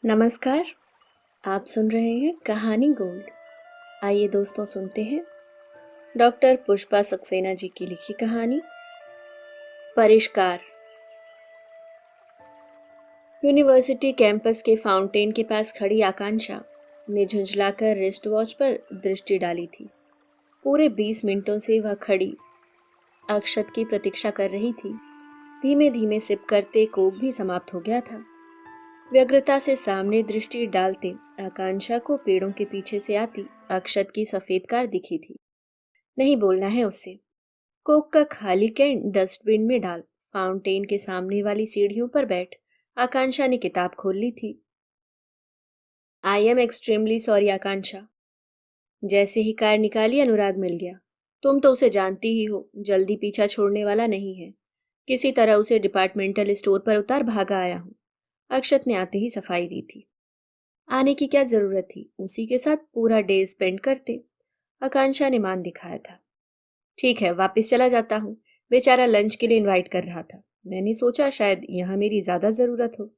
नमस्कार। आप सुन रहे हैं कहानी गोल्ड। आइए दोस्तों सुनते हैं डॉक्टर पुष्पा सक्सेना जी की लिखी कहानी परिष्कार। यूनिवर्सिटी कैंपस के फाउंटेन के पास खड़ी आकांक्षा ने झुंझलाकर रिस्ट वॉच पर दृष्टि डाली थी। पूरे 20 मिनटों से वह खड़ी अक्षत की प्रतीक्षा कर रही थी। धीमे धीमे सिप करते कोक भी समाप्त हो गया था। व्यग्रता से सामने दृष्टि डालते आकांक्षा को पेड़ों के पीछे से आती अक्षत की सफेद कार दिखी थी। नहीं बोलना है उससे। कोक का खाली कैन डस्टबिन में डाल फाउंटेन के सामने वाली सीढ़ियों पर बैठ आकांक्षा ने किताब खोल ली थी। आई एम एक्सट्रीमली सॉरी आकांक्षा। जैसे ही कार निकाली अनुराग मिल गया। तुम तो उसे जानती ही हो, जल्दी पीछा छोड़ने वाला नहीं है। किसी तरह उसे डिपार्टमेंटल स्टोर पर उतार भागा आया हूं। अक्षत ने आते ही सफाई दी थी। आने की क्या जरूरत थी, उसी के साथ पूरा डे स्पेंड करते। आकांक्षा ने मान दिखाया था। ठीक है, वापस चला जाता हूँ। बेचारा लंच के लिए इनवाइट कर रहा था। मैंने सोचा शायद यहाँ मेरी ज्यादा जरूरत हो।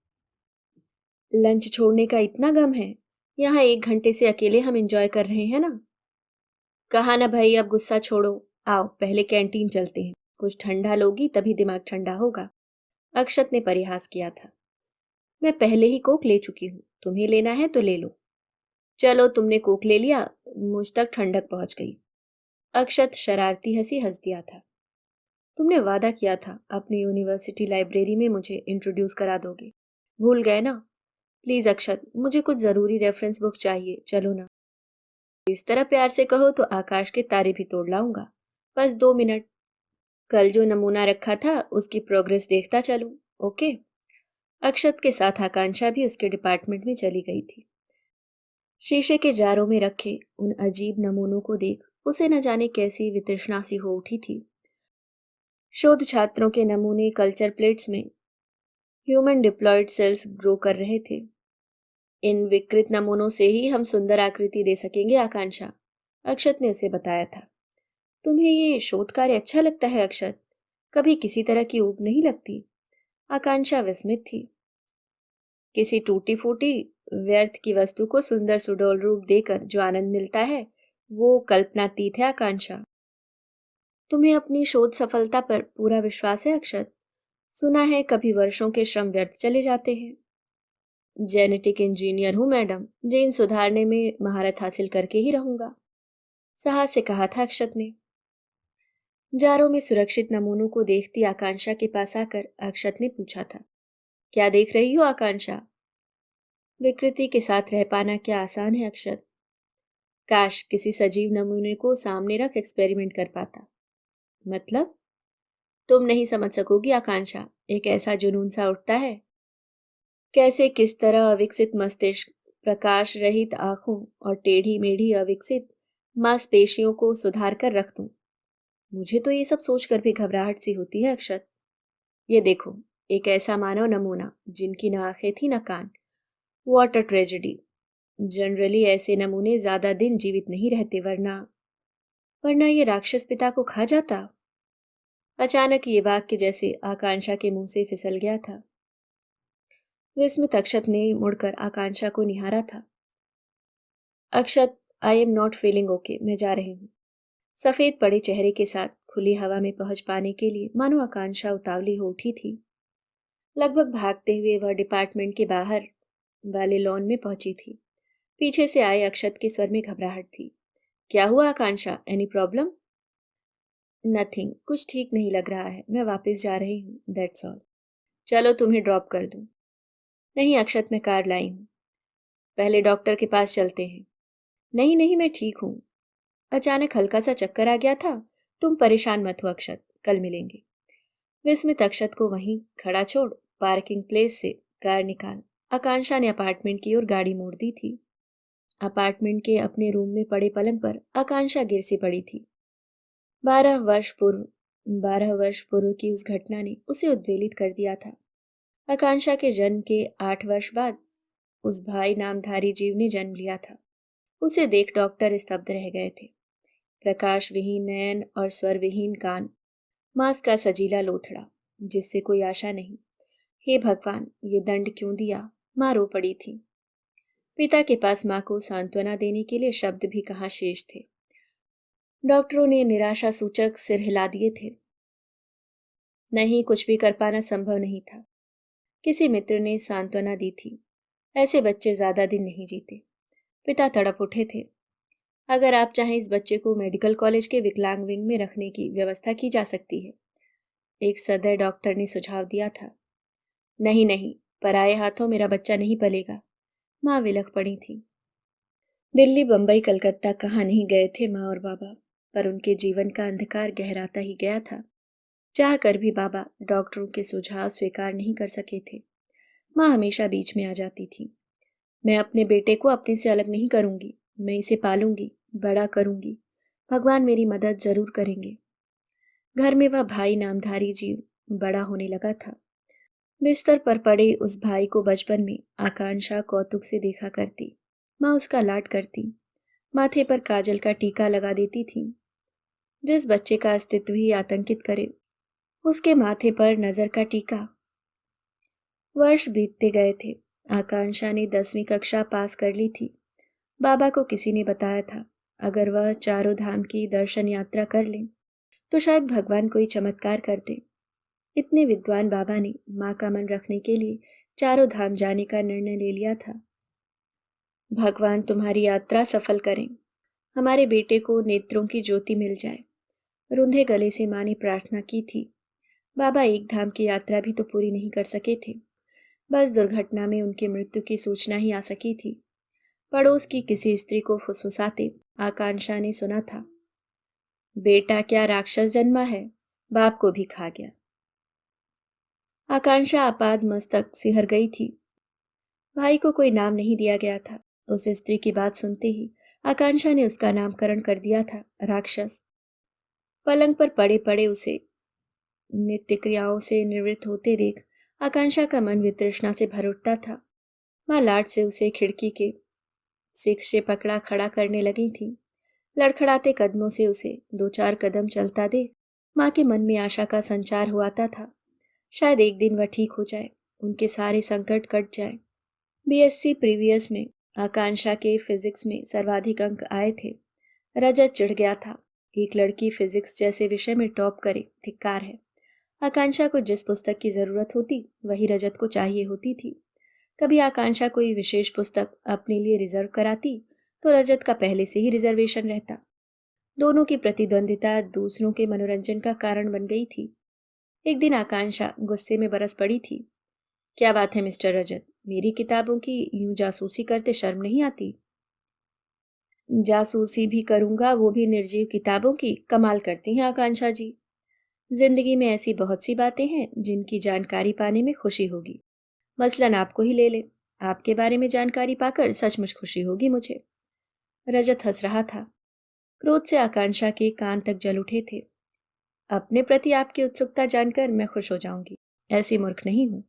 लंच छोड़ने का इतना गम है? यहाँ 1 घंटे से अकेले हम एंजॉय कर रहे हैं ना। कहा ना भाई, अब गुस्सा छोड़ो। आओ पहले कैंटीन चलते हैं। कुछ ठंडा लोगी तभी दिमाग ठंडा होगा। अक्षत ने परिहास किया था। मैं पहले ही कोक ले चुकी हूँ, तुम्हें लेना है तो ले लो। चलो, तुमने कोक ले लिया, मुझ तक ठंडक पहुंच गई। अक्षत शरारती हंसी हंस दिया था। तुमने वादा किया था अपनी यूनिवर्सिटी लाइब्रेरी में मुझे इंट्रोड्यूस करा दोगे। भूल गए ना। प्लीज अक्षत, मुझे कुछ जरूरी रेफरेंस बुक चाहिए, चलो ना। इस तरह प्यार से कहो तो आकाश के तारे भी तोड़ लाऊंगा। बस 2 मिनट। कल जो नमूना रखा था उसकी प्रोग्रेस देखता चलूं। ओके। अक्षत के साथ आकांक्षा भी उसके डिपार्टमेंट में चली गई थी। शीशे के जारों में रखे उन अजीब नमूनों को देख उसे न जाने कैसी वितृष्णा सी हो उठी थी। शोध छात्रों के नमूने कल्चर प्लेट्स में ह्यूमन डिप्लॉयड सेल्स ग्रो कर रहे थे। इन विकृत नमूनों से ही हम सुंदर आकृति दे सकेंगे आकांक्षा, अक्षत ने उसे बताया था। तुम्हें ये शोध कार्य अच्छा लगता है अक्षत? कभी किसी तरह की ऊब नहीं लगती? आकांक्षा विस्मित थी। किसी टूटी फूटी व्यर्थ की वस्तु को सुंदर सुडौल रूप देकर जो आनंद मिलता है वो कल्पनातीत है आकांक्षा। तुम्हें अपनी शोध सफलता पर पूरा विश्वास है अक्षत? सुना है कभी वर्षों के श्रम व्यर्थ चले जाते हैं। जेनेटिक इंजीनियर हूं मैडम, जीन सुधारने में महारत हासिल करके ही रहूंगा, साहस से कहा था अक्षत ने। जारों में सुरक्षित नमूनों को देखती आकांक्षा के पास आकर अक्षत ने पूछा था, क्या देख रही हो आकांक्षा? विकृति के साथ रह पाना क्या आसान है अक्षत? काश किसी सजीव नमूने को सामने रख एक्सपेरिमेंट कर पाता। मतलब? तुम नहीं समझ सकोगी आकांक्षा, एक ऐसा जुनून सा उठता है। कैसे किस तरह अविकसित मस्तिष्क, प्रकाश रहित आंखों और टेढ़ी मेढ़ी अविकसित मांसपेशियों को सुधार कर रख दूं। मुझे तो ये सब सोचकर भी घबराहट सी होती है अक्षत। ये देखो, एक ऐसा मानव नमूना जिनकी न आंखें थी न कान। What a tragedy. जनरली ऐसे नमूने ज्यादा दिन जीवित नहीं रहते, वरना वरना ये राक्षस पिता को खा जाता। अचानक ये वाक्य जैसे आकांक्षा के मुंह से फिसल गया था। विस्मित अक्षत ने मुड़कर आकांक्षा को निहारा था। Akshat, I am not feeling okay, मैं जा रही हूँ। सफेद पड़े चेहरे के साथ खुली हवा में पहुंच पाने के लिए मानो आकांक्षा उतावली हो उठी थी। लगभग भागते हुए वह डिपार्टमेंट के बाहर वाले लॉन में पहुंची थी। पीछे से आए अक्षत के स्वर में घबराहट थी। क्या हुआ आकांक्षा, एनी प्रॉब्लम? नथिंग, कुछ ठीक नहीं लग रहा है, मैं वापस जा रही हूँ, दैट्स ऑल। चलो तुम्हें ड्रॉप कर दूं। नहीं अक्षत, मैं कार लाई हूँ। पहले डॉक्टर के पास चलते हैं। नहीं नहीं, मैं ठीक हूँ। अचानक हल्का सा चक्कर आ गया था। तुम परेशान मत हो अक्षत, कल मिलेंगे। विस्मित अक्षत को वहीं खड़ा छोड़ पार्किंग प्लेस से कार निकाल आकांक्षा ने अपार्टमेंट की ओर गाड़ी मोड़ दी थी। अपार्टमेंट के अपने रूम में पड़े पलंग पर आकांक्षा गिर सी पड़ी थी। 12 वर्ष पूर्व की उस घटना ने उसे उद्वेलित कर दिया था। आकांक्षा के जन्म के 8 वर्ष बाद उस भाई नामधारी जीव ने जन्म लिया था। उसे देख डॉक्टर स्तब्ध रह गए थे। प्रकाश विहीन नयन और स्वर विहीन कान, मांस का सजीला लोथड़ा, जिससे कोई आशा नहीं। हे भगवान, ये दंड क्यों दिया? मां रो पड़ी थी। पिता के पास माँ को सांत्वना देने के लिए शब्द भी कहाँ शेष थे। डॉक्टरों ने निराशा सूचक सिर हिला दिए थे। नहीं, कुछ भी कर पाना संभव नहीं था। किसी मित्र ने सांत्वना दी थी, ऐसे बच्चे ज्यादा दिन नहीं जीते। पिता तड़प उठे थे। अगर आप चाहें इस बच्चे को मेडिकल कॉलेज के विकलांग विंग में रखने की व्यवस्था की जा सकती है, एक सदर डॉक्टर ने सुझाव दिया था। नहीं नहीं, पराये हाथों मेरा बच्चा नहीं पलेगा, माँ विलख पड़ी थी। दिल्ली, बंबई, कलकत्ता कहाँ नहीं गए थे माँ और बाबा, पर उनके जीवन का अंधकार गहराता ही गया था। चाह कर भी बाबा डॉक्टरों के सुझाव स्वीकार नहीं कर सके थे। माँ हमेशा बीच में आ जाती थी। मैं अपने बेटे को अपने से अलग नहीं करूंगी, मैं इसे पालूंगी, बड़ा करूंगी, भगवान मेरी मदद जरूर करेंगे। घर में वह भाई नामधारी जीव बड़ा होने लगा था। बिस्तर पर पड़े उस भाई को बचपन में आकांक्षा कौतुक से देखा करती। माँ उसका लाड करती, माथे पर काजल का टीका लगा देती थी। जिस बच्चे का अस्तित्व ही आतंकित करे, उसके माथे पर नजर का टीका। वर्ष बीतते गए थे। आकांक्षा ने 10वीं कक्षा पास कर ली थी। बाबा को किसी ने बताया था, अगर वह चारों धाम की दर्शन यात्रा कर ले तो शायद भगवान कोई चमत्कार कर दे। इतने विद्वान बाबा ने माँ का मन रखने के लिए चारों धाम जाने का निर्णय ले लिया था। भगवान तुम्हारी यात्रा सफल करें, हमारे बेटे को नेत्रों की ज्योति मिल जाए, रुंधे गले से माँ ने प्रार्थना की थी। बाबा एक धाम की यात्रा भी तो पूरी नहीं कर सके थे। बस दुर्घटना में उनकी मृत्यु की सूचना ही आ सकी थी। पड़ोस की किसी स्त्री को फुसफुसाते आकांक्षा ने सुना था, बेटा क्या राक्षस जन्मा है, बाप को भी खा गया। आकांक्षा आपाद मस्तक सिहर गई थी। भाई को कोई नाम नहीं दिया गया था। उस स्त्री की बात सुनते ही आकांक्षा ने उसका नामकरण कर दिया था, राक्षस। पलंग पर पड़े पड़े उसे नित्य क्रियाओं से निवृत्त होते देख आकांक्षा का मन वितृष्णा से भर उठता था। माँ लाड से उसे खिड़की के सिख से पकड़ा खड़ा करने लगी थी। लड़खड़ाते कदमों से उसे 2-4 कदम चलता देख माँ के मन में आशा का संचार हुआता था। शायद एक दिन वह ठीक हो जाए, उनके सारे संकट कट जाए। बीएससी प्रीवियस में आकांक्षा के फिजिक्स में सर्वाधिक अंक आए थे। रजत चिढ़ गया था। एक लड़की फिजिक्स जैसे विषय में टॉप करे, धिक्कार है। आकांक्षा को जिस पुस्तक की जरूरत होती वही रजत को चाहिए होती थी। कभी आकांक्षा कोई विशेष पुस्तक अपने लिए रिजर्व कराती तो रजत का पहले से ही रिजर्वेशन रहता। दोनों की प्रतिद्वंदिता दूसरों के मनोरंजन का कारण बन गई थी। एक दिन आकांक्षा गुस्से में बरस पड़ी थी। क्या बात है मिस्टर रजत, मेरी किताबों की यूं जासूसी करते शर्म नहीं आती? जासूसी भी करूंगा, वो भी निर्जीव किताबों की। कमाल करती हैं आकांक्षा जी। जिंदगी में ऐसी बहुत सी बातें हैं जिनकी जानकारी पाने में खुशी होगी। मसलन आपको ही ले ले, आपके बारे में जानकारी पाकर सचमुच खुशी होगी मुझे। रजत हंस रहा था। क्रोध से आकांक्षा के कान तक जल उठे थे। अपने प्रति आपकी उत्सुकता जानकर मैं खुश हो जाऊंगी। ऐसी मूर्ख नहीं हूं,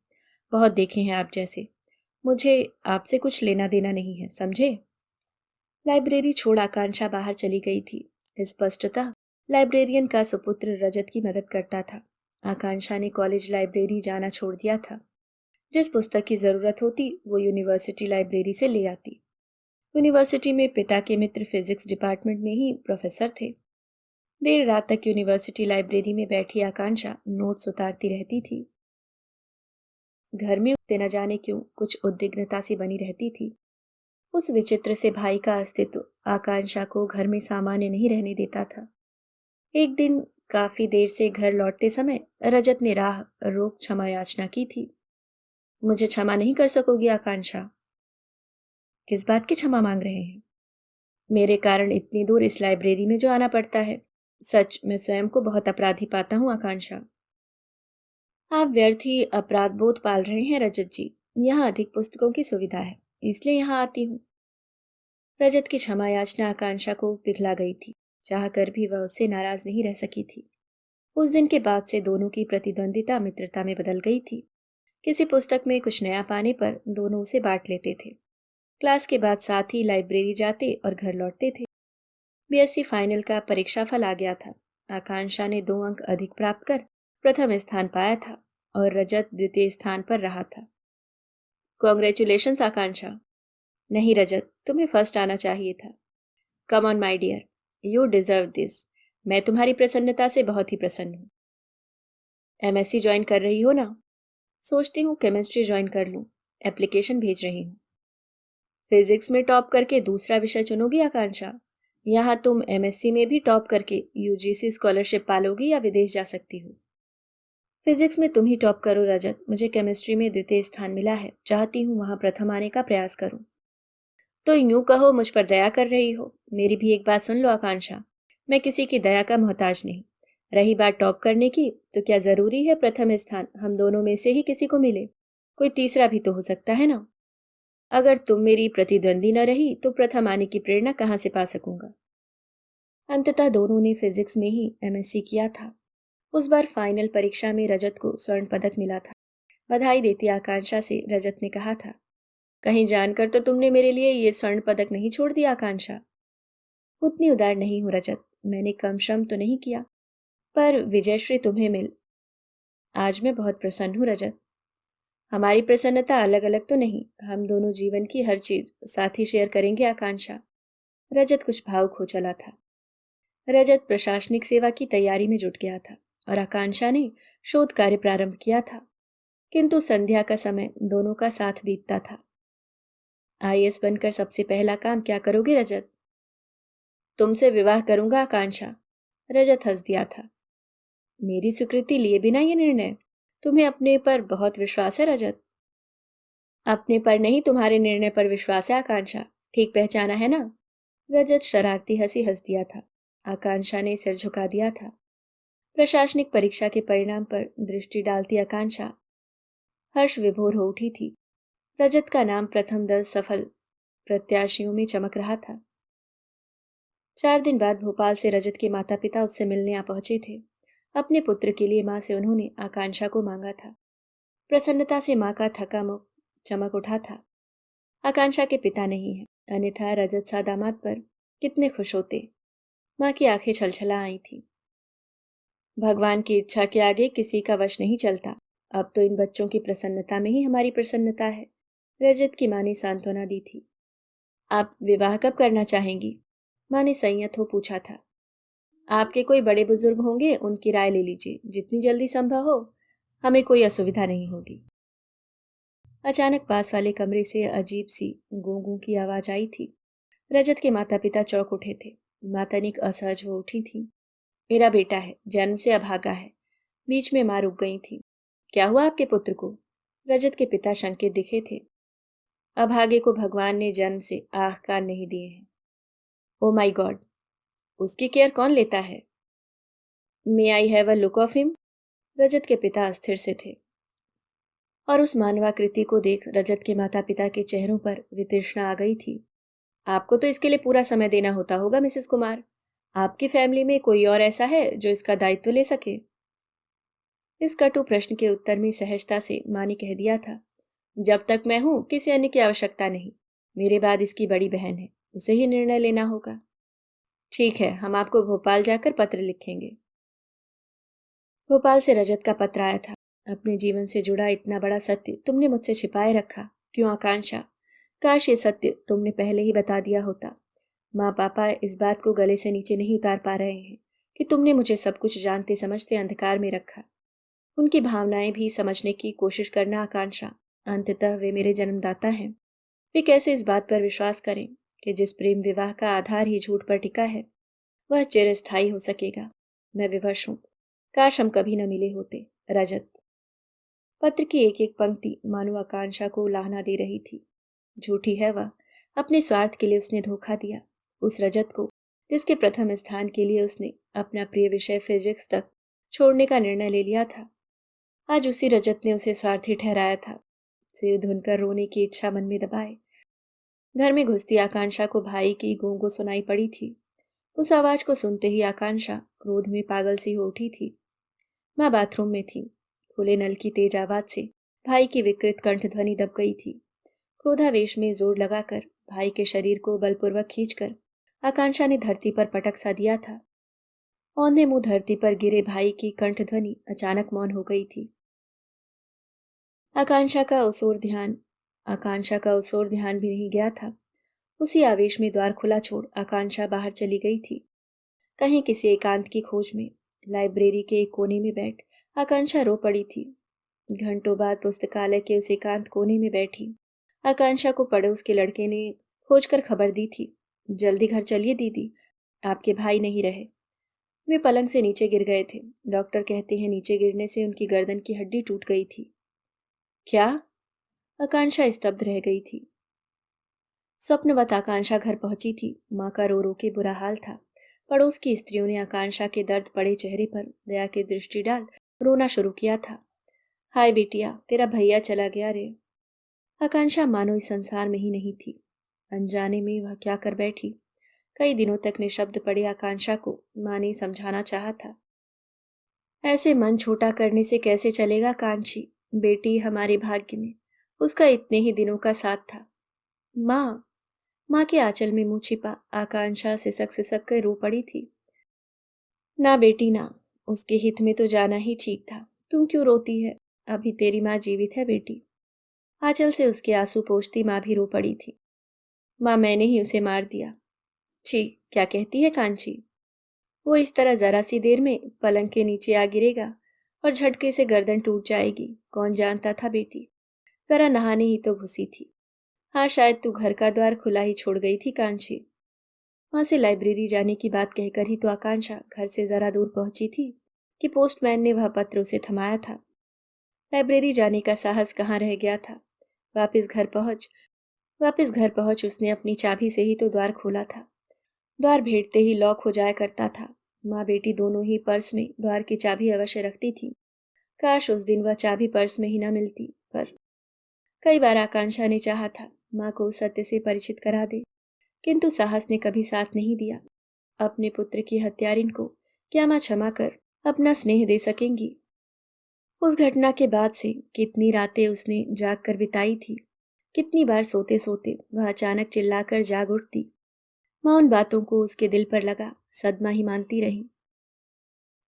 बहुत देखे हैं आप जैसे। मुझे आपसे कुछ लेना देना नहीं है, समझे? लाइब्रेरी छोड़ आकांक्षा बाहर चली गई थी। स्पष्टतः लाइब्रेरियन का सुपुत्र रजत की मदद करता था। आकांक्षा ने कॉलेज लाइब्रेरी जाना छोड़ दिया था। जिस पुस्तक की जरूरत होती वो यूनिवर्सिटी लाइब्रेरी से ले आती। यूनिवर्सिटी में पिता के मित्र फिजिक्स डिपार्टमेंट में ही प्रोफेसर थे। देर रात तक यूनिवर्सिटी लाइब्रेरी में बैठी आकांक्षा नोट्स उतारती रहती थी। घर में उसे न जाने क्यों कुछ उद्विग्नता सी बनी रहती थी। उस विचित्र से भाई का अस्तित्व आकांक्षा को घर में सामान्य नहीं रहने देता था। एक दिन काफी देर से घर लौटते समय रजत ने राह रोक क्षमा याचना की थी। मुझे क्षमा नहीं कर सकोगी आकांक्षा? किस बात की क्षमा मांग रहे हैं? मेरे कारण इतनी दूर इस लाइब्रेरी में जो आना पड़ता है। सच, मैं स्वयं को बहुत अपराधी पाता हूँ आकांक्षा। आप व्यर्थ ही अपराध बोध पाल रहे हैं रजत जी। यहाँ अधिक पुस्तकों की सुविधा है, इसलिए यहाँ आती हूँ। रजत की क्षमा याचना आकांक्षा को पिघला गई थी। चाह कर भी वह उससे नाराज नहीं रह सकी थी। उस दिन के बाद से दोनों की प्रतिद्वंदिता मित्रता में बदल गई थी। किसी पुस्तक में कुछ नया पाने पर दोनों उसे बांट लेते थे। क्लास के बाद साथ ही लाइब्रेरी जाते और घर लौटते थे। बीएससी फाइनल का परीक्षाफल आ गया था। आकांक्षा ने 2 अंक अधिक प्राप्त कर प्रथम स्थान पाया था और रजत द्वितीय स्थान पर रहा था। कॉन्ग्रेचुलेशंस आकांक्षा। नहीं रजत, तुम्हें फर्स्ट आना चाहिए था। Come on my dear, you deserve this. मैं तुम्हारी प्रसन्नता से बहुत ही प्रसन्न हूँ। एमएससी ज्वाइन कर रही हो ना? सोचती हूँ केमिस्ट्री ज्वाइन कर लूँ। एप्लीकेशन भेज रही हूँ। फिजिक्स में टॉप करके दूसरा विषय चुनोगी आकांक्षा? यहाँ तुम एमएससी में भी टॉप करके यूजीसी स्कॉलरशिप पालोगी या विदेश जा सकती हो। फिजिक्स में तुम ही टॉप करो रजत, मुझे केमिस्ट्री में द्वितीय स्थान मिला है, चाहती हूँ वहां प्रथम आने का प्रयास करूँ। तो यूं कहो मुझ पर दया कर रही हो। मेरी भी एक बात सुन लो आकांक्षा, मैं किसी की दया का मोहताज नहीं। रही बात टॉप करने की, तो क्या जरूरी है प्रथम स्थान हम दोनों में से ही किसी को मिले? कोई तीसरा भी तो हो सकता है ना। अगर तुम मेरी प्रतिद्वंदी न रही तो प्रथम आने की प्रेरणा कहाँ से पा सकूंगा। अंततः दोनों ने फिजिक्स में ही एमएससी किया था। उस बार फाइनल परीक्षा में रजत को स्वर्ण पदक मिला था। बधाई देती आकांक्षा से रजत ने कहा था, कहीं जानकर तो तुमने मेरे लिए ये स्वर्ण पदक नहीं छोड़ दिया आकांक्षा? उतनी उदार नहीं हूं रजत, मैंने कम श्रम तो नहीं किया, पर विजयश्री तुम्हें मिल, आज मैं बहुत प्रसन्न हूँ रजत। हमारी प्रसन्नता अलग अलग तो नहीं, हम दोनों जीवन की हर चीज साथ ही शेयर करेंगे आकांक्षा। रजत कुछ भावुक हो चला था। रजत प्रशासनिक सेवा की तैयारी में जुट गया था और आकांक्षा ने शोध कार्य प्रारंभ किया था, किंतु संध्या का समय दोनों का साथ बीतता था। आईएएस बनकर सबसे पहला काम क्या करोगे रजत? तुमसे विवाह करूंगा आकांक्षा। रजत हंस दिया था। मेरी स्वीकृति लिए बिना ये निर्णय? तुम्हें अपने पर बहुत विश्वास है रजत। अपने पर नहीं, तुम्हारे निर्णय पर विश्वास है आकांक्षा। ठीक पहचाना है ना? रजत शरारती हंसी हंस दिया था। आकांक्षा ने सिर झुका दिया था। प्रशासनिक परीक्षा के परिणाम पर दृष्टि डालती आकांक्षा हर्ष विभोर हो उठी थी। रजत का नाम प्रथम 10 सफल प्रत्याशियों में चमक रहा था। 4 दिन बाद भोपाल से रजत के माता पिता उससे मिलने आ पहुंचे थे। अपने पुत्र के लिए मां से उन्होंने आकांक्षा को मांगा था। प्रसन्नता से मां का थका मुख चमक उठा था। आकांक्षा के पिता नहीं है, अन्यथा रजत सा दामाद पर कितने खुश होते। मां की आंखें छलछला आई थी। भगवान की इच्छा के आगे किसी का वश नहीं चलता। अब तो इन बच्चों की प्रसन्नता में ही हमारी प्रसन्नता है, रजत की मां ने सांत्वना दी थी। आप विवाह कब करना चाहेंगी? मां ने संयत हो पूछा था। आपके कोई बड़े बुजुर्ग होंगे, उनकी राय ले लीजिए, जितनी जल्दी संभव हो, हमें कोई असुविधा नहीं होगी। अचानक पास वाले कमरे से अजीब सी गूं गूं की आवाज आई थी। रजत के माता पिता चौंक उठे थे। माता निक असहज हो उठी थी। मेरा बेटा है, जन्म से अभागा है। बीच में मां रुक गई थी। क्या हुआ आपके पुत्र को? रजत के पिता शंकित दिखे थे। अभागे को भगवान ने जन्म से आह कान नहीं दिए हैं। ओ माई गॉड, उसकी केयर कौन लेता है? May I have a look of him? Rajat के पिता अस्थिर से थे और उस मानवाकृति को देख रजत के माता पिता के चेहरों पर वितृष्णा आ गई थी। आपको तो इसके लिए पूरा समय देना होता होगा मिसेस कुमार। आपकी फैमिली में कोई और ऐसा है जो इसका दायित्व ले सके? इस कटु प्रश्न के उत्तर में सहजता से मां ने कह दिया था, जब तक मैं हूं किसी अन्य की आवश्यकता नहीं। मेरे बाद इसकी बड़ी बहन है, उसे ही निर्णय लेना होगा। ठीक है, हम आपको भोपाल जाकर पत्र लिखेंगे। भोपाल से रजत का पत्र आया था। अपने जीवन से जुड़ा इतना बड़ा सत्य तुमने मुझसे छिपाए रखा क्यों आकांक्षा? काश ये सत्य तुमने पहले ही बता दिया होता। माँ पापा इस बात को गले से नीचे नहीं उतार पा रहे हैं कि तुमने मुझे सब कुछ जानते समझते अंधकार में रखा। उनकी भावनाएं भी समझने की कोशिश करना आकांक्षा। अंततः वे मेरे जन्मदाता हैं। वे कैसे इस बात पर विश्वास करें कि जिस प्रेम विवाह का आधार ही झूठ पर टिका है वह चिरस्थायी हो सकेगा। मैं विवश हूँ। काश हम कभी न मिले होते। रजत। पत्र की एक एक पंक्ति मानो आकांक्षा को लाहना दे रही थी। झूठी है वह, अपने स्वार्थ के लिए उसने धोखा दिया। उस रजत को जिसके प्रथम स्थान के लिए उसने अपना प्रिय विषय फिजिक्स तक छोड़ने का निर्णय ले लिया था, आज उसी रजत ने उसे स्वार्थी ठहराया था। सिर धुनकर रोने की इच्छा मन में दबाए घर में घुसती आकांक्षा को भाई की गूं गूं सुनाई पड़ी थी। उस आवाज को सुनते ही आकांक्षा क्रोध में पागल सी हो उठी थी। माँ बाथरूम में थी। खुले नल की तेज आवाज से भाई की विकृत कंठध्वनि दब गई थी। क्रोधावेश में जोर लगाकर भाई के शरीर को बलपूर्वक खींचकर आकांक्षा ने धरती पर पटक सा दिया था। औंधे मुंह धरती पर गिरे भाई की कंठध्वनि अचानक मौन हो गई थी। आकांक्षा का ओर ध्यान आकांक्षा का उस ओर ध्यान भी नहीं गया था। उसी आवेश में द्वार खुला छोड़ आकांक्षा बाहर चली गई थी, कहीं किसी एकांत की खोज में। लाइब्रेरी के एक कोने में बैठ आकांक्षा रो पड़ी थी। घंटों बाद पुस्तकालय के उस एकांत कोने में बैठी आकांक्षा को पड़ोस के लड़के ने खोजकर खबर दी थी, जल्दी घर चलिए दीदी, आपके भाई नहीं रहे। वे पलंग से नीचे गिर गए थे। डॉक्टर कहते हैं नीचे गिरने से उनकी गर्दन की हड्डी टूट गई थी। क्या? आकांक्षा स्तब्ध रह गई थी। स्वप्नवत आकांक्षा घर पहुंची थी। माँ का रो रो के बुरा हाल था। पड़ोस की स्त्रियों ने आकांक्षा के दर्द पड़े चेहरे पर दया की दृष्टि डाल रोना शुरू किया था। हाय बेटिया, तेरा भैया चला गया रे। आकांक्षा मानो इस संसार में ही नहीं थी। अनजाने में वह क्या कर बैठी। कई दिनों तक निशब्द पड़े आकांक्षा को माँ ने समझाना चाहा था। ऐसे मन छोटा करने से कैसे चलेगा कांची, बेटी हमारे भाग्य में उसका इतने ही दिनों का साथ था। माँ, माँ के आंचल में मुंह छिपा आकांक्षा सिसक सिसक कर रो पड़ी थी। ना बेटी ना, उसके हित में तो जाना ही ठीक था। तुम क्यों रोती है? अभी तेरी माँ जीवित है बेटी। आंचल से उसके आंसू पोंछती माँ भी रो पड़ी थी। माँ, मैंने ही उसे मार दिया। छी, क्या कहती है कांची? वो इस तरह जरा सी देर में पलंग के नीचे आ गिरेगा और झटके से गर्दन टूट जाएगी। कौन जानता था बेटी, जरा नहाने ही तो घुसी थी। हाँ, शायद तू घर का द्वार खुला ही छोड़ गई थी कांची। वहां से लाइब्रेरी जाने की बात कहकर ही तो आकांक्षा घर से जरा दूर पहुंची थी कि पोस्टमैन ने वह पत्र उसे थमाया था। लाइब्रेरी जाने का साहस कहाँ रह गया था। वापस घर पहुंच उसने अपनी चाबी से ही तो द्वार खोला था। द्वार भेड़ते ही लॉक हो जाया करता था। माँ बेटी दोनों ही पर्स में द्वार की चाबी अवश्य रखती थी। काश उस दिन वह चाबी पर्स में ही न मिलती। पर कई बार आकांक्षा ने चाहा था माँ को उस सत्य से परिचित करा दे, किंतु साहस ने कभी साथ नहीं दिया। अपने पुत्र की हत्यारिन को क्या माँ क्षमा कर अपना स्नेह दे सकेंगी? उस घटना के बाद से कितनी रातें उसने जाग कर बिताई थी। कितनी बार सोते सोते वह अचानक चिल्लाकर जाग उठती। माँ उन बातों को उसके दिल पर लगा सदमा ही मानती रही।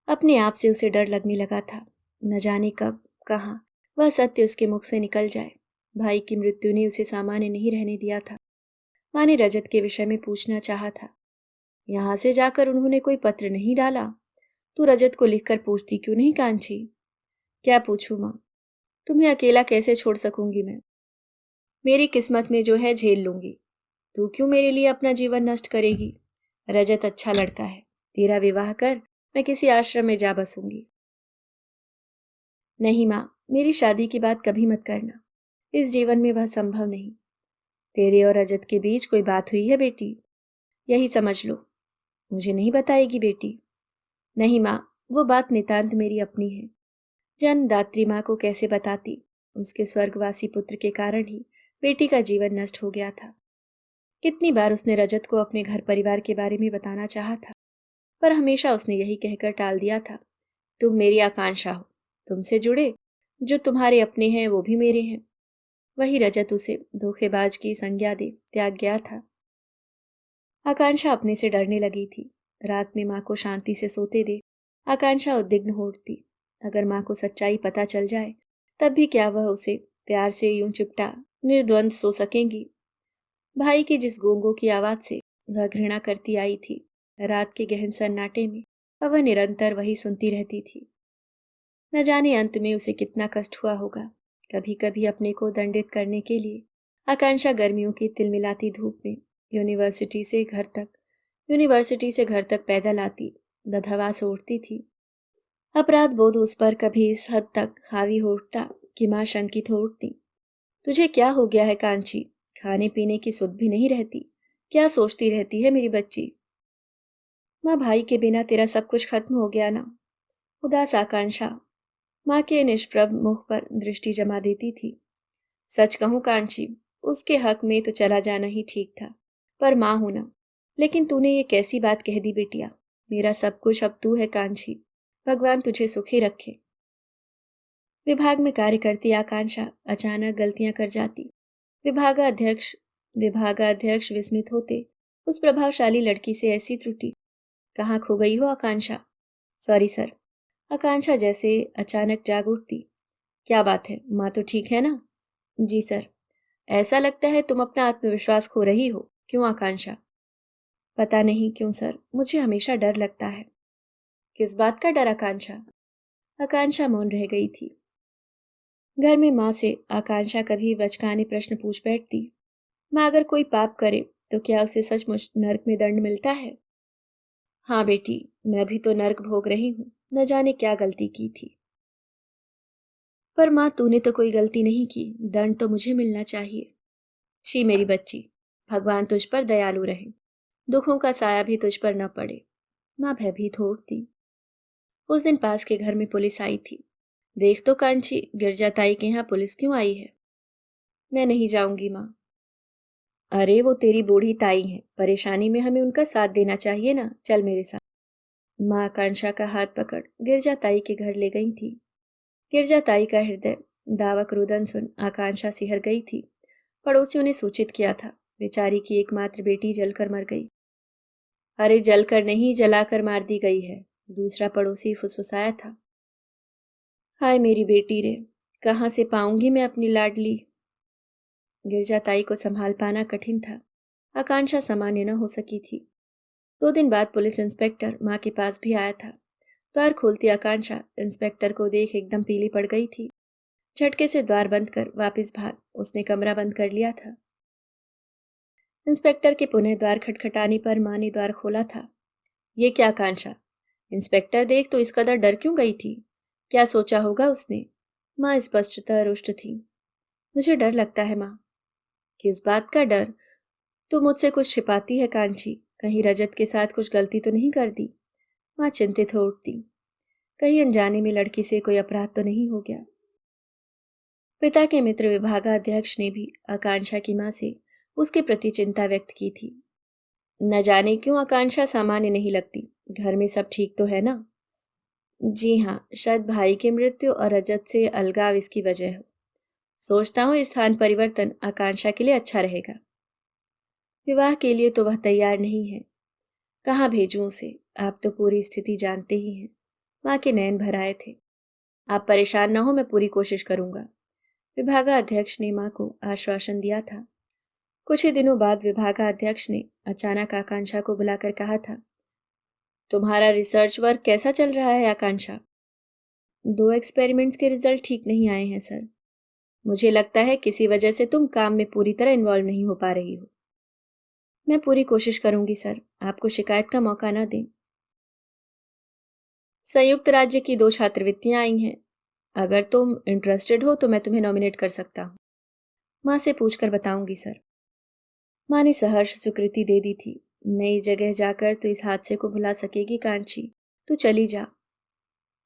अपने आप से उसे डर लगने लगा था। न जाने कब कहाँ वह सत्य उसके मुख से निकल जाए। भाई की मृत्यु ने उसे सामान्य नहीं रहने दिया था। माँ ने रजत के विषय में पूछना चाहा था। यहाँ से जाकर उन्होंने कोई पत्र नहीं डाला? तू रजत को लिखकर पूछती क्यों नहीं कांची? क्या पूछूं माँ, तुम्हें अकेला कैसे छोड़ सकूंगी मैं? मेरी किस्मत में जो है झेल लूंगी। तू क्यों मेरे लिए अपना जीवन नष्ट करेगी? रजत अच्छा लड़का है, तेरा विवाह कर, मैं किसी आश्रम में जा बसूंगी। नहीं माँ, मेरी शादी की बात कभी मत करना। इस जीवन में वह संभव नहीं। तेरे और रजत के बीच कोई बात हुई है बेटी? यही समझ लो। मुझे नहीं बताएगी बेटी? नहीं माँ, वो बात नितांत मेरी अपनी है। जन्मदात्री माँ को कैसे बताती? उसके स्वर्गवासी पुत्र के कारण ही बेटी का जीवन नष्ट हो गया था। कितनी बार उसने रजत को अपने घर परिवार के बारे में बताना चाहा था, पर हमेशा उसने यही कहकर टाल दिया था, तुम मेरी आकांक्षा हो, तुमसे जुड़े जो तुम्हारे अपने हैं वो भी मेरे हैं। वही रजत उसे धोखेबाज की संज्ञा दे त्याग गया था। आकांक्षा अपने से डरने लगी थी। रात में माँ को शांति से सोते दे आकांक्षा उद्विग्न हो उठती। अगर माँ को सच्चाई पता चल जाए तब भी क्या वह उसे प्यार से यूं चिपटा निर्द्वंद सो सकेंगी? भाई की जिस गूंगों की आवाज से वह घृणा करती आई थी, रात के गहन सन्नाटे में अब वह निरंतर वही सुनती रहती थी। न जाने अंत में उसे कितना कष्ट हुआ होगा। कभी कभी अपने को दंडित करने के लिए आकांक्षा गर्मियों की तिलमिलाती धूप में यूनिवर्सिटी से घर तक पैदल आती, बदहवा से उठती थी। अपराध बोध उस पर कभी इस हद तक हावी हो उठता कि माँ शंकित हो उठती। तुझे क्या हो गया है कांची? खाने पीने की सुध भी नहीं रहती। क्या सोचती रहती है मेरी बच्ची? माँ, भाई के बिना तेरा सब कुछ खत्म हो गया ना? उदास आकांक्षा माँ के निष्प्रभ मुख पर दृष्टि जमा देती थी। सच कहूं कांची, उसके हक में तो चला जाना ही ठीक था, पर माँ हूं ना। लेकिन तूने ये कैसी बात कह दी बेटिया? मेरा सब कुछ अब तू है कांची। भगवान तुझे सुखी रखे। विभाग में कार्य करती आकांक्षा अचानक गलतियां कर जाती। विभागाध्यक्ष विभागाध्यक्ष विस्मित होते। उस प्रभावशाली लड़की से ऐसी त्रुटि। कहाँ खो गई हो आकांक्षा? Sorry sir. आकांक्षा जैसे अचानक जाग उठती। क्या बात है, माँ तो ठीक है ना? जी सर। ऐसा लगता है तुम अपना आत्मविश्वास खो रही हो। क्यों आकांक्षा? पता नहीं क्यों सर, मुझे हमेशा डर लगता है। किस बात का डर आकांक्षा? आकांक्षा मौन रह गई थी। घर में माँ से आकांक्षा कभी बचकाने प्रश्न पूछ बैठती। माँ अगर कोई पाप करे तो क्या उसे सचमुच नर्क में दंड मिलता है? हाँ बेटी, मैं भी तो नर्क भोग रही हूँ, न जाने क्या गलती की थी। पर माँ तूने तो कोई गलती नहीं की, दंड तो मुझे मिलना चाहिए। छी मेरी बच्ची, भगवान तुझ पर दयालु रहे, दुखों का साया भी तुझ पर न पड़े। माँ भयभीत हो उठती। उस दिन पास के घर में पुलिस आई थी। देख तो कांची, गिरजा ताई के यहाँ पुलिस क्यों आई है? मैं नहीं जाऊंगी माँ। अरे वो तेरी बूढ़ी ताई हैं, परेशानी में हमें उनका साथ देना चाहिए ना, चल मेरे साथ। माँ आकांक्षा का हाथ पकड़ गिरजा ताई के घर ले गई थी। गिरजा ताई का हृदय दावक रुदन सुन आकांक्षा सिहर गई थी। पड़ोसियों ने सूचित किया था, बेचारी की एकमात्र बेटी जलकर मर गई। अरे जलकर नहीं, जलाकर मार दी गई है, दूसरा पड़ोसी फुसफुसाया था। हाय मेरी बेटी रे, कहाँ से पाऊंगी मैं अपनी लाडली। गिरजा ताई को संभाल पाना कठिन था। आकांक्षा सामान्य न हो सकी थी। 2 दिन बाद पुलिस इंस्पेक्टर माँ के पास भी आया था। द्वार खोलती आकांक्षा इंस्पेक्टर को देख एकदम पीली पड़ गई थी। झटके से द्वार बंद कर वापस भाग उसने कमरा बंद कर लिया था। इंस्पेक्टर के पुनः द्वार खटखटाने पर माँ ने द्वार खोला था। ये क्या आकांक्षा? इंस्पेक्टर देख तो इस कदर डर क्यों गई थी? क्या सोचा होगा उसने? माँ स्पष्टतः रुष्ट थी। मुझे डर लगता है माँ। किस बात का डर? तू मुझसे कुछ छिपाती है कांची, कहीं रजत के साथ कुछ गलती तो नहीं कर दी? माँ चिंतित हो उठती। कहीं अनजाने में लड़की से कोई अपराध तो नहीं हो गया? पिता के मित्र विभागाध्यक्ष ने भी आकांक्षा की माँ से उसके प्रति चिंता व्यक्त की थी। न जाने क्यों आकांक्षा सामान्य नहीं लगती, घर में सब ठीक तो है ना? जी हाँ, शायद भाई की मृत्यु और रजत से अलगाव इसकी वजह हो। सोचता हूँ स्थान परिवर्तन आकांक्षा के लिए अच्छा रहेगा। विवाह के लिए तो वह तैयार नहीं है। कहाँ भेजूं उसे? आप तो पूरी स्थिति जानते ही हैं। माँ के नयन भर आए थे। आप परेशान न हो, मैं पूरी कोशिश करूंगा। विभागाध्यक्ष ने माँ को आश्वासन दिया था। कुछ ही दिनों बाद विभागाध्यक्ष ने अचानक आकांक्षा को बुलाकर कहा था, तुम्हारा रिसर्च वर्क कैसा चल रहा है आकांक्षा? 2 एक्सपेरिमेंट्स के रिजल्ट ठीक नहीं आए हैं सर। मुझे लगता है किसी वजह से तुम काम में पूरी तरह इन्वॉल्व नहीं हो पा रही हो। मैं पूरी कोशिश करूंगी सर, आपको शिकायत का मौका ना दें। संयुक्त राज्य की 2 छात्रवृत्तियां आई हैं। अगर तुम इंटरेस्टेड हो तो मैं तुम्हें नॉमिनेट कर सकता हूँ। माँ से पूछकर बताऊंगी सर। माँ ने सहर्ष स्वीकृति दे दी थी। नई जगह जाकर तो इस हादसे को भुला सकेगी कांची। तू चली जा।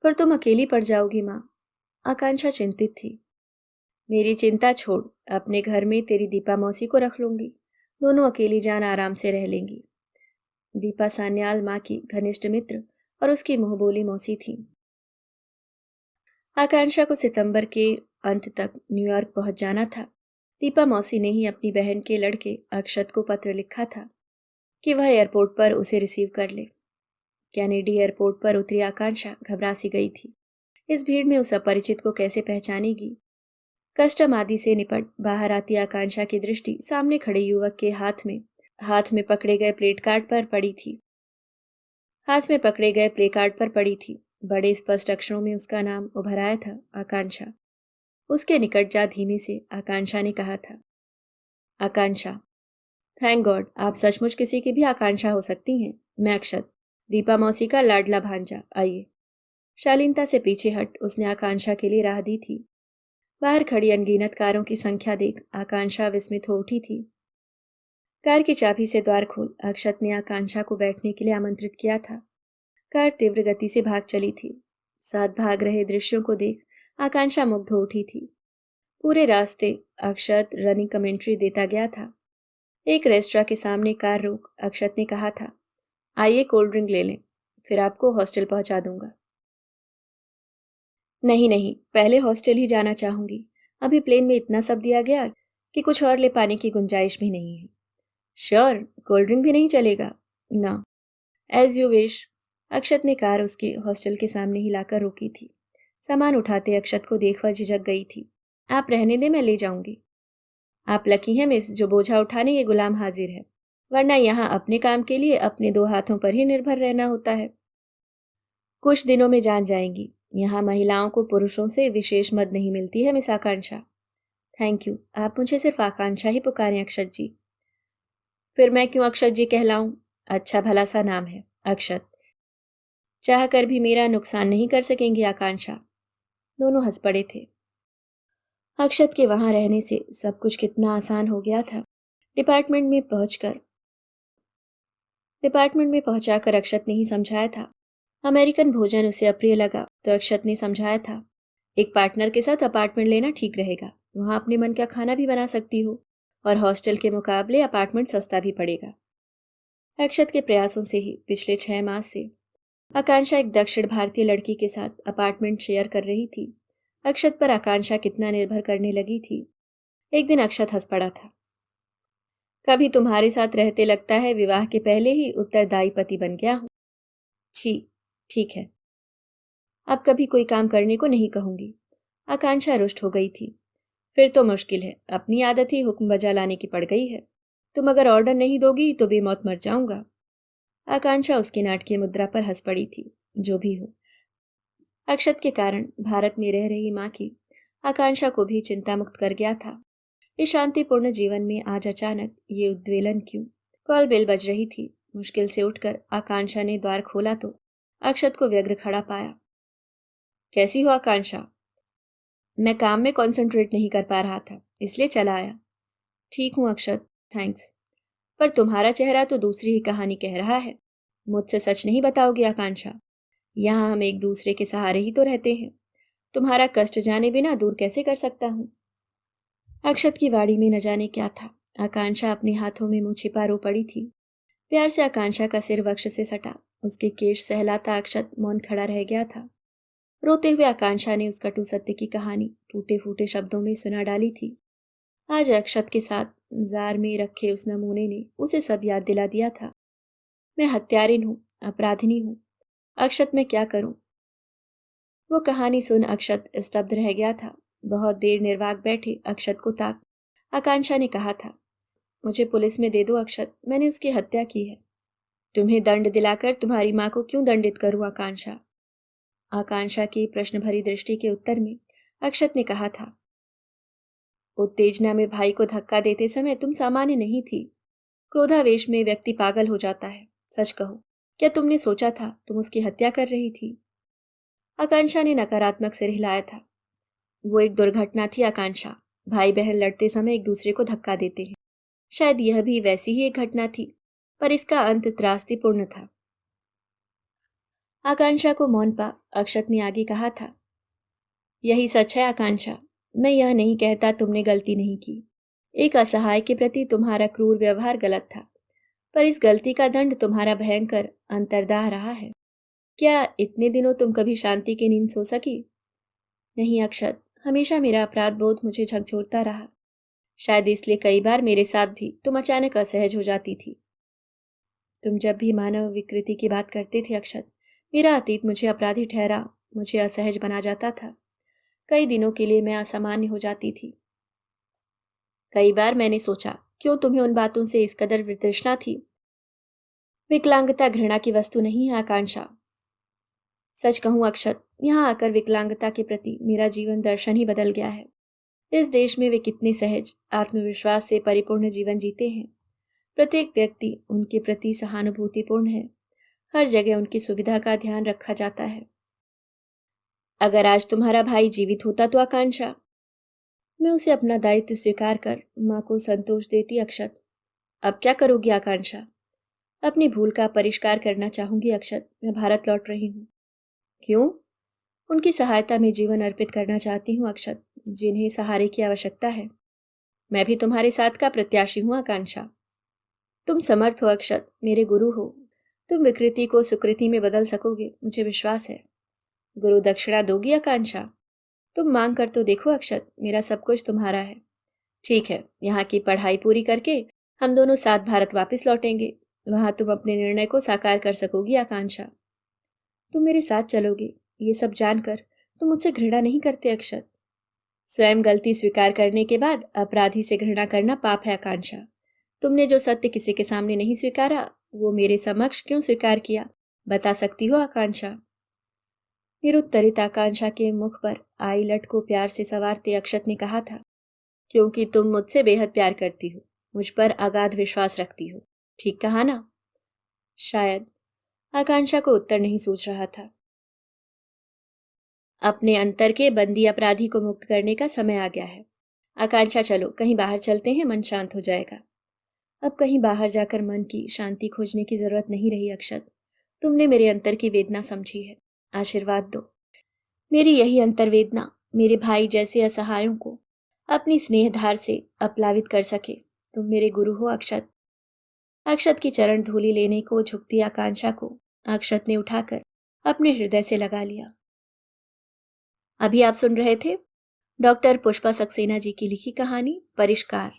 पर तुम अकेली पड़ जाओगी माँ। आकांक्षा चिंतित थी। मेरी चिंता छोड़, अपने घर में तेरी दीपा मौसी को रख लूंगी। दोनों अकेली जान आराम से रह लेंगी। दीपा सान्याल माँ की घनिष्ठ मित्र और उसकी मुंहबोली मौसी थी। आकांक्षा को सितंबर के अंत तक न्यूयॉर्क पहुंच जाना था। दीपा मौसी ने ही अपनी बहन के लड़के अक्षत को पत्र लिखा था कि वह एयरपोर्ट पर उसे रिसीव कर ले। कैनेडी एयरपोर्ट पर उतरी आकांक्षा घबरा सी गई थी। इस भीड़ में उस अपरिचित को कैसे पहचानेगी? कस्टम आदि से निपट बाहर आती आकांक्षा की दृष्टि सामने खड़े युवक के हाथ में पकड़े गए प्लेट कार्ड पर पड़ी थी। बड़े स्पष्ट अक्षरों में उसका नाम उभर आया था, आकांक्षा। उसके निकट जा धीमे से आकांक्षा ने कहा था, आकांक्षा। थैंक गॉड, आप सचमुच किसी की भी आकांक्षा हो सकती हैं। मैं अक्षत, दीपा मौसी का लाडला भांजा, आइए। शालीनता से पीछे हट उसने आकांक्षा के लिए राह दी थी। बाहर खड़ी अनगिनत कारों की संख्या देख आकांक्षा विस्मित हो उठी थी। कार की चाबी से द्वार खोल अक्षत ने आकांक्षा को बैठने के लिए आमंत्रित किया था। कार तीव्र गति से भाग चली थी। साथ भाग रहे दृश्यों को देख आकांक्षा मुग्ध हो उठी थी। पूरे रास्ते अक्षत रनिंग कमेंट्री देता गया था। एक रेस्टोरेंट के सामने कार रोक अक्षत ने कहा था, आइए कोल्ड ड्रिंक ले लें, फिर आपको हॉस्टल पहुंचा दूंगा। नहीं नहीं, पहले हॉस्टल ही जाना चाहूंगी। अभी प्लेन में इतना सब दिया गया कि कुछ और ले पाने की गुंजाइश भी नहीं है। श्योर, कोल्ड ड्रिंक भी नहीं चलेगा? ना। As you wish. अक्षत ने कार उसके हॉस्टल के सामने ही लाकर रोकी थी। सामान उठाते अक्षत को देख वह झिझक गई थी। आप रहने दे, मैं ले जाऊंगी। आप लकी हैं मिस, जो बोझा उठाने के गुलाम हाजिर है, वरना यहाँ अपने काम के लिए अपने 2 हाथों पर ही निर्भर रहना होता है। कुछ दिनों में जान जाएंगी, यहाँ महिलाओं को पुरुषों से विशेष मद नहीं मिलती है मिस आकांक्षा। थैंक यू, आप मुझे सिर्फ आकांक्षा ही पुकारें अक्षत जी। फिर मैं क्यों अक्षत जी कहलाऊं? अच्छा भला सा नाम है, अक्षत। चाह कर भी मेरा नुकसान नहीं कर सकेंगी आकांक्षा। दोनों हंस पड़े थे। अक्षत के वहां रहने से सब कुछ कितना आसान हो गया था। डिपार्टमेंट में पहुंचकर डिपार्टमेंट में पहुंचाकर अक्षत ने ही समझाया था। अमेरिकन भोजन उसे अप्रिय लगा तो अक्षत ने समझाया था, एक पार्टनर के साथ अपार्टमेंट लेना ठीक रहेगा, वहां अपने मन का खाना भी बना सकती हो और हॉस्टल के मुकाबले अपार्टमेंट सस्ता भी पड़ेगा। अक्षत के प्रयासों से ही पिछले 6 मास से आकांक्षा एक दक्षिण भारतीय लड़की के साथ अपार्टमेंट शेयर कर रही थी। अक्षत पर आकांक्षा कितना निर्भर करने लगी थी। एक दिन अक्षत हंस पड़ा था। कभी तुम्हारे साथ रहते लगता है विवाह के पहले ही उत्तरदायी पति बन गया हूं। छी, ठीक है, अब कभी कोई काम करने को नहीं कहूंगी। आकांक्षा रुष्ट हो गई थी। फिर तो मुश्किल है, अपनी आदत ही हुक्म बजा लाने की पड़ गई है। तुम अगर ऑर्डर नहीं दोगी तो बेमौत मर जाऊंगा। आकांक्षा उसकी नाटकीय मुद्रा पर हंस पड़ी थी। जो भी हो, अक्षत के कारण भारत में रह रही माँ की आकांक्षा को भी चिंता मुक्त कर गया था। इस शांतिपूर्ण जीवन में आज अचानक ये उद्वेलन क्यों? कॉल बेल बज रही थी। मुश्किल से उठकर आकांक्षा ने द्वार खोला तो अक्षत को व्यग्र खड़ा पाया। कैसी हो आकांक्षा? मैं काम में कंसंट्रेट नहीं कर पा रहा था, इसलिए चला आया। ठीक हूँ अक्षत, थैंक्स। पर तुम्हारा चेहरा तो दूसरी ही कहानी कह रहा है। मुझसे सच नहीं बताओगी आकांक्षा? यहाँ हम एक दूसरे के सहारे ही तो रहते हैं। तुम्हारा कष्ट जाने बिना दूर कैसे कर सकता हूँ? अक्षत की वाड़ी में न जाने क्या था। आकांक्षा अपने हाथों में मुंह छिपा रो पड़ी थी। प्यार से आकांक्षा का सिर वक्ष से सटा। उसके केश सहलाता अक्षत मौन खड़ा रह गया था। रोते हुए आकांक्षा ने उस कटु सत्य की कहानी टूटे फूटे शब्दों में सुना डाली थी। आज अक्षत के साथ जार में रखे उस नमूने ने उसे सब याद दिला दिया था। मैं हत्यारिन हूँ, अपराधिनी हूँ। अक्षत, मैं क्या करूं? वो कहानी सुन अक्षत स्तब्ध रह गया था। बहुत देर निर्वाक बैठे अक्षत को ताक आकांक्षा ने कहा था, मुझे पुलिस में दे दो अक्षत, मैंने उसकी हत्या की है। तुम्हें दंड दिलाकर तुम्हारी माँ को क्यों दंडित करूं आकांक्षा? आकांक्षा की प्रश्न भरी दृष्टि के उत्तर में अक्षत ने कहा था, उत्तेजना में भाई को धक्का देते समय तुम सामान्य नहीं थी। क्रोधावेश में व्यक्ति पागल हो जाता है। सच कहो, क्या तुमने सोचा था तुम उसकी हत्या कर रही थी? आकांक्षा ने नकारात्मक सिर हिलाया था। वो एक दुर्घटना थी आकांक्षा। भाई बहन लड़ते समय एक दूसरे को धक्का देते हैं। शायद यह भी वैसी ही एक घटना थी, पर इसका अंत त्रासदीपूर्ण था। आकांक्षा को मौन पा अक्षत ने आगे कहा था, यही सच है आकांक्षा। मैं यह नहीं कहता तुमने गलती नहीं की। एक असहाय के प्रति तुम्हारा क्रूर व्यवहार गलत था, पर इस गलती का दंड तुम्हारा भयंकर अंतर्दाह रहा है। क्या इतने दिनों तुम कभी शांति की नींद सो सकी? नहीं अक्षत, हमेशा मेरा अपराध बोध मुझे झकझोरता रहा। शायद इसलिए कई बार मेरे साथ भी तुम अचानक असहज हो जाती थी। तुम जब भी मानव विकृति की बात करते थे अक्षत, मेरा अतीत मुझे अपराधी ठहरा, मुझे असहज बना जाता था। कई दिनों के लिए मैं असामान्य हो जाती थी। कई बार मैंने सोचा, क्यों तुम्हें उन बातों से इस कदर वितृष्णा थी? विकलांगता घृणा की वस्तु नहीं है आकांक्षा। सच कहूं अक्षत, यहाँ आकर विकलांगता के प्रति मेरा जीवन दर्शन ही बदल गया है। इस देश में वे कितने सहज, आत्मविश्वास से परिपूर्ण जीवन जीते हैं। प्रत्येक व्यक्ति उनके प्रति सहानुभूतिपूर्ण है। हर जगह उनकी सुविधा का ध्यान रखा जाता है। अगर आज तुम्हारा भाई जीवित होता तो आकांक्षा? मैं उसे अपना दायित्व स्वीकार कर माँ को संतोष देती अक्षत। अब क्या करोगी आकांक्षा? अपनी भूल का परिष्कार करना चाहूंगी अक्षत। मैं भारत लौट रही हूँ। क्यों? उनकी सहायता में जीवन अर्पित करना चाहती हूँ अक्षत, जिन्हें सहारे की आवश्यकता है। मैं भी तुम्हारे साथ का प्रत्याशी हूँ आकांक्षा। तुम समर्थ हो अक्षत, मेरे गुरु हो। तुम विकृति को सुकृति में बदल सकोगे, मुझे विश्वास है। गुरु दक्षिणा दोगी आकांक्षा? तुम मांग कर तो देखो अक्षत, मेरा सब कुछ तुम्हारा है। ठीक है, यहाँ की पढ़ाई पूरी करके हम दोनों साथ भारत वापस लौटेंगे। वहां तुम अपने निर्णय को साकार कर सकोगी आकांक्षा। तुम मेरे साथ चलोगे, ये सब जानकर तुम मुझसे घृणा नहीं करते अक्षत? स्वयं गलती स्वीकार करने के बाद अपराधी से घृणा करना पाप है आकांक्षा। तुमने जो सत्य किसी के सामने नहीं स्वीकारा, वो मेरे समक्ष क्यों स्वीकार किया? बता सकती हो आकांक्षा? निरुत्तरित आकांक्षा के मुख पर आई लट को प्यार से संवारते अक्षत ने कहा था, क्योंकि तुम मुझसे बेहद प्यार करती हो, मुझ पर अगाध विश्वास रखती हो। ठीक कहा ना? शायद। आकांक्षा को उत्तर नहीं सूझ रहा था। अपने अंतर के बंदी अपराधी को मुक्त करने का समय आ गया है। आकांक्षा चलो कहीं बाहर चलते हैं, मन शांत हो जाएगा। अब कहीं बाहर जाकर मन की शांति खोजने की जरूरत नहीं रही अक्षत। तुमने मेरे अंतर की वेदना समझी है, आशीर्वाद दो। मेरी यही अंतर्वेदना मेरे भाई जैसे असहायों को अपनी स्नेहधार से अपलावित कर सके। तुम मेरे गुरु हो अक्षत। अक्षत की चरण धूलि लेने को झुकती आकांक्षा को अक्षत ने उठाकर अपने हृदय से लगा लिया। अभी आप सुन रहे थे डॉक्टर पुष्पा सक्सेना जी की लिखी कहानी परिष्कार।